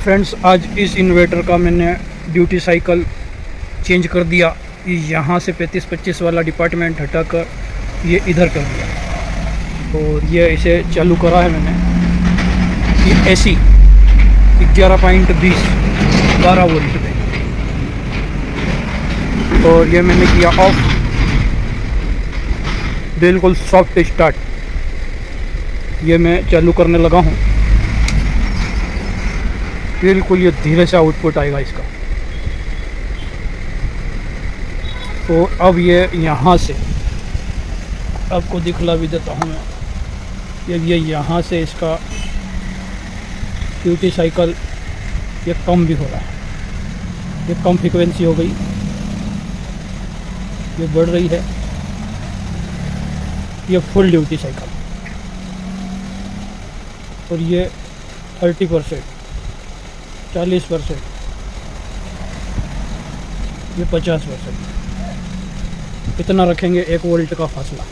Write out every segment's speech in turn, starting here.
Friends, आज इस inverter का मैंने ड्यूटी साइकिल चेंज कर दिया। यहाँ से 35-25 वाला डिपार्टमेंट हटाकर ये इधर कर दिया और ये इसे चालू करा है मैंने। ये एसी 11.20 12 वोल्ट पे, और ये मैंने किया ऑफ, बिल्कुल सॉफ्ट स्टार्ट। ये मैं चालू करने लगा हूँ, बिल्कुल ये धीरे से आउटपुट आएगा इसका। तो अब ये यहाँ से आपको दिखला भी देता हूँ मैं। ये यहाँ से इसका ड्यूटी साइकिल ये कम भी हो रहा है, ये कम फ्रीक्वेंसी हो गई, ये बढ़ रही है। ये फुल ड्यूटी साइकिल, और ये 30%, 40%, ये 50%। इतना रखेंगे 1 वोल्ट का फासला।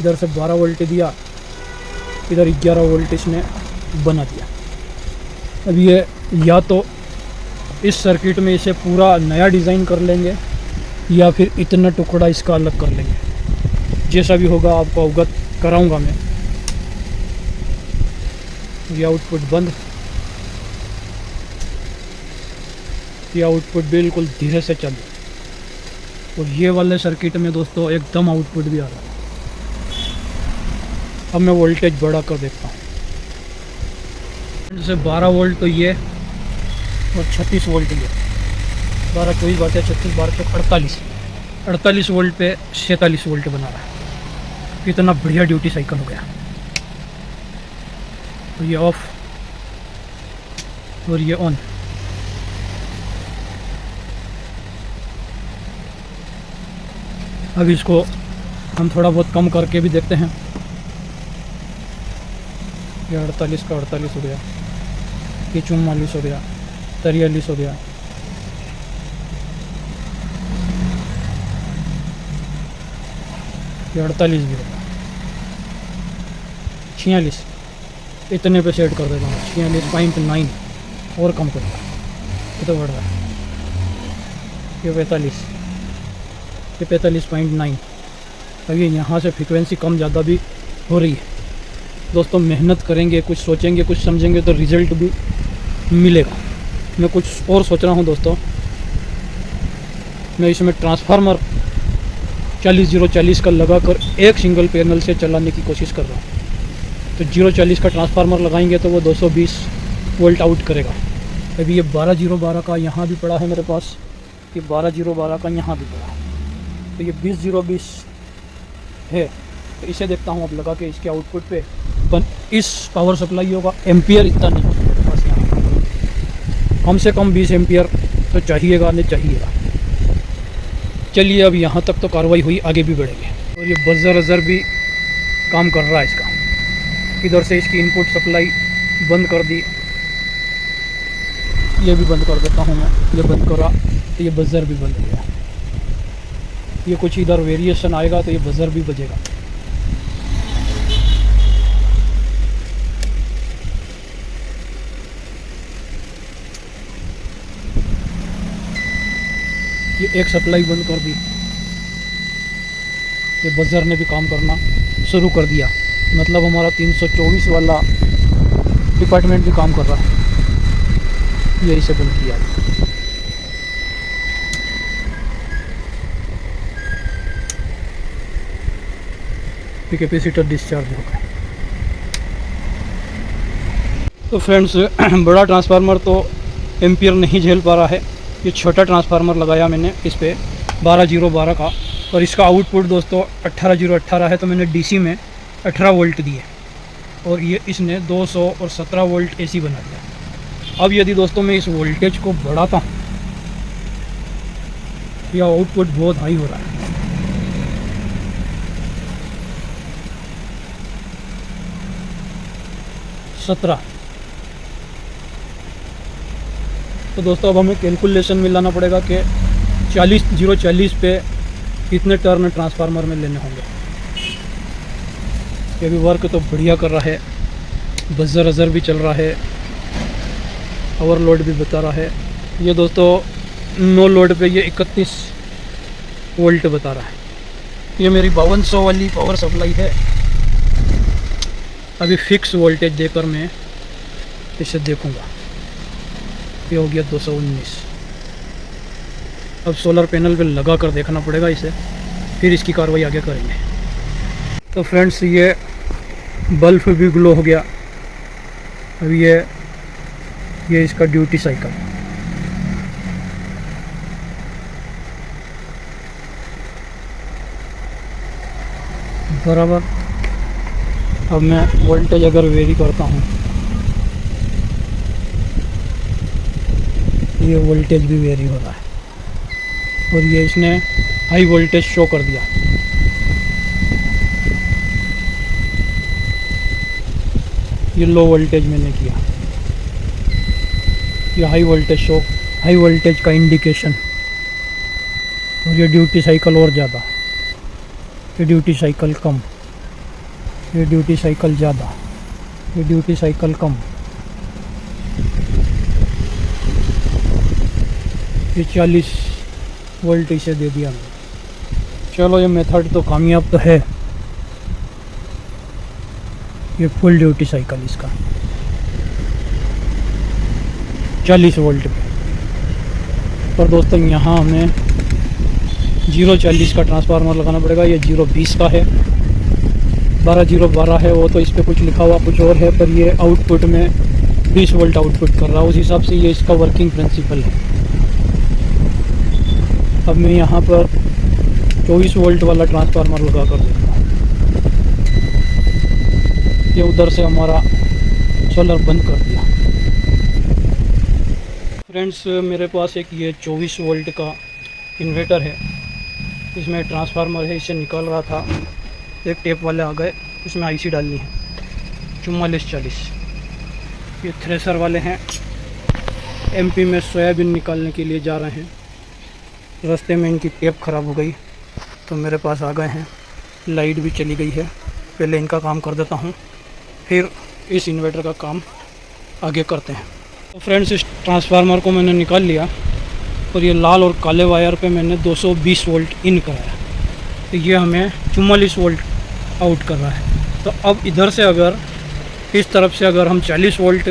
इधर से 12 वोल्ट दिया, इधर 11 वोल्ट इसने बना दिया। अब ये या तो इस सर्किट में इसे पूरा नया डिज़ाइन कर लेंगे, या फिर इतना टुकड़ा इसका अलग कर लेंगे। जैसा भी होगा आपको अवगत कराऊंगा मैं। ये आउटपुट बंद, ये आउटपुट बिल्कुल धीरे से चल, और ये वाले सर्किट में दोस्तों एकदम आउटपुट भी आ रहा है। अब मैं वोल्टेज बढ़ा कर देखता हूँ। जैसे 12 वोल्ट तो ये, और 36 वोल्ट ये, 12 24 बातें 36 12 48 48 वोल्ट पे 46 वोल्ट बना रहा है। कितना बढ़िया ड्यूटी साइकिल हो गया। तो ये ऑफ और ये ऑन। अब इसको हम थोड़ा बहुत कम करके भी देखते हैं। ये 48 का 48 हो गया, ये 44 हो गया, 43 हो गया, ये 48 भी होगा, 46। इतने पे सेट कर देता हूँ, 46.9 और कम करूँगा, ये तो बढ़ रहा है। ये 45, ये 45.9। अब ये यहाँ से फ्रीक्वेंसी कम ज़्यादा भी हो रही है। दोस्तों, मेहनत करेंगे, कुछ सोचेंगे, कुछ समझेंगे तो रिज़ल्ट भी मिलेगा। मैं कुछ और सोच रहा हूँ दोस्तों। मैं इसमें ट्रांसफार्मर 40-0-40 का लगाकर एक सिंगल पैनल से चलाने की कोशिश कर रहा हूँ। तो 0-40 का ट्रांसफार्मर लगाएंगे तो वो 220 वोल्ट आउट करेगा। अभी ये 12-0-12 का यहाँ भी पड़ा है मेरे पास, ये 12-0-12 का यहाँ भी पड़ा है, तो ये 20-0-20 है। तो इसे देखता हूँ अब लगा के इसके आउटपुट पे इस पावर सप्लाई होगा। एम्पियर इतना नहीं है मेरे पास, यहाँ कम से कम 20 एम्पियर तो चाहिएगा, नहीं चाहिएगा। चलिए, अब यहाँ तक तो कार्रवाई हुई, आगे भी बढ़ेंगे। और ये बजर भी काम कर रहा है इसका। इधर से इसकी इनपुट सप्लाई बंद कर दी, ये भी बंद कर देता हूँ मैं। ये बंद करा तो ये बजर भी बंद हो गया। ये कुछ इधर वेरिएशन आएगा तो ये बजर भी बजेगा। ये एक सप्लाई बंद कर दी, ये बजर ने भी काम करना शुरू कर दिया। मतलब हमारा 324 वाला डिपार्टमेंट भी काम कर रहा है। ये इसे बंद किया। कैपेसिटर डिस्चार्ज हो गया। तो फ्रेंड्स, बड़ा ट्रांसफार्मर तो एम्पियर नहीं झेल पा रहा है। ये छोटा ट्रांसफार्मर लगाया मैंने इस पे 12-0-12 का, और इसका आउटपुट दोस्तों 18-0-18 है। तो मैंने डीसी में 18 वोल्ट दिए, और ये इसने 200 और 17 वोल्ट एसी बना दिया। अब यदि दोस्तों मैं इस वोल्टेज को बढ़ाता हूँ, यह आउटपुट बहुत हाई हो रहा है। तो दोस्तों, अब हमें कैलकुलेशन में लाना पड़ेगा कि 40-0-40 पे कितने टर्न ट्रांसफार्मर में लेने होंगे। ये भी वर्क तो बढ़िया कर रहा है, बजर अजर भी चल रहा है। ओवरलोड भी बता रहा है। ये दोस्तों नो लोड पे ये 31 वोल्ट बता रहा है। ये मेरी 5200 वाली पावर सप्लाई है। अभी फिक्स वोल्टेज देकर मैं इसे देखूंगा। ये हो गया 219। अब सोलर पैनल पे लगा कर देखना पड़ेगा इसे, फिर इसकी कार्रवाई आगे करेंगे। तो फ्रेंड्स ये बल्ब भी ग्लो हो गया। अब ये इसका ड्यूटी साइकिल। बराबर। अब मैं वोल्टेज अगर वेरी करता हूँ, ये वोल्टेज भी वेरी हो रहा है और ये इसने हाई वोल्टेज शो कर दिया। ये लो वोल्टेज मैंने किया, ये high voltage show, high voltage का इंडिकेशन। और ये ड्यूटी साइकिल और ज़्यादा, ये ड्यूटी साइकिल कम, ये ड्यूटी साइकिल ज़्यादा, ये ड्यूटी साइकिल कम, ये 40 वोल्ट इसे दे दिया मैंने। चलो ये मेथड तो कामयाब तो है। ये फुल ड्यूटी साइकिल इसका 40 वोल्ट पे। पर दोस्तों यहाँ हमें 040 का ट्रांसफार्मर लगाना पड़ेगा। ये 020 का है, 12012 है वो, तो इस पर कुछ लिखा हुआ कुछ और है, पर ये आउटपुट में 20 वोल्ट आउटपुट कर रहा है। उस हिसाब से ये इसका वर्किंग प्रिंसिपल है। अब मैं यहाँ पर 24 वोल्ट वाला ट्रांसफार्मर लगा कर देता हूँ। ये उधर से हमारा सोलर बंद कर दिया। फ्रेंड्स मेरे पास एक ये 24 वोल्ट का इन्वर्टर है, इसमें ट्रांसफार्मर है, इसे निकाल रहा था। एक टेप वाले आ गए, इसमें आईसी डालनी है 4440। ये थ्रेसर वाले हैं, एमपी में सोयाबीन निकालने के लिए जा रहे हैं। रास्ते में इनकी टेप ख़राब हो गई तो मेरे पास आ गए हैं। लाइट भी चली गई है, पहले इनका काम कर देता हूँ, फिर इस इन्वर्टर का काम आगे करते हैं। तो फ्रेंड्स इस ट्रांसफार्मर को मैंने निकाल लिया और ये लाल और काले वायर पे मैंने 220 वोल्ट इन कराया, तो ये हमें 44 वोल्ट आउट कर रहा है। तो अब इधर से अगर इस तरफ से अगर हम 40 वोल्ट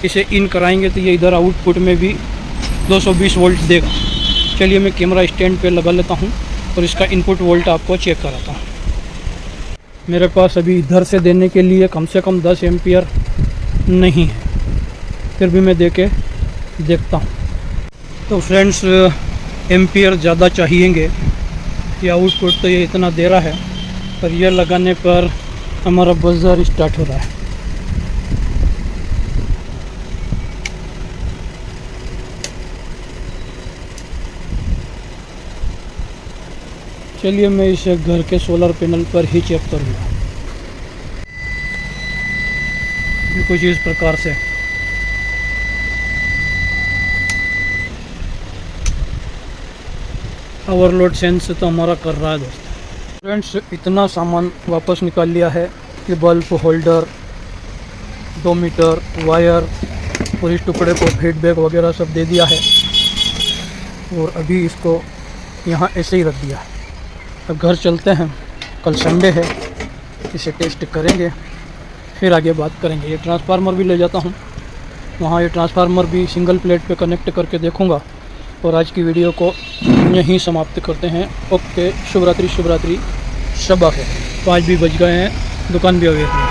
इसे इन कराएंगे तो ये इधर आउटपुट में भी 220 वोल्ट देगा। चलिए मैं कैमरा स्टैंड पे लगा लेता हूँ और इसका इनपुट वोल्ट आपको चेक कराता हूँ। मेरे पास अभी इधर से देने के लिए कम से कम 10 एम्पियर नहीं है, फिर भी मैं देखता हूँ। तो फ्रेंड्स एम्पियर ज़्यादा चाहिएंगे। ये आउटपुट तो ये इतना दे रहा है, पर यह लगाने पर हमारा बजर स्टार्ट हो रहा है। चलिए मैं इसे घर के सोलर पैनल पर ही चेक करूँगा। कुछ इस प्रकार से ओवरलोड सेंस तो हमारा कर रहा है दोस्तों। फ्रेंड्स इतना सामान वापस निकाल लिया है कि बल्ब होल्डर, 2 मीटर वायर और इस टुकड़े को फीडबैक वगैरह सब दे दिया है और अभी इसको यहाँ ऐसे ही रख दिया। अब घर चलते हैं, कल संडे है, इसे टेस्ट करेंगे फिर आगे बात करेंगे। ये ट्रांसफार्मर भी ले जाता हूँ वहाँ, ये ट्रांसफार्मर भी सिंगल प्लेट पे कनेक्ट करके देखूँगा। और आज की वीडियो को यहीं समाप्त करते हैं। ओके, शुभ रात्रि, शुभ रात्रि, शब बख़ैर। 5 भी बज गए हैं, दुकान भी अवेयर है।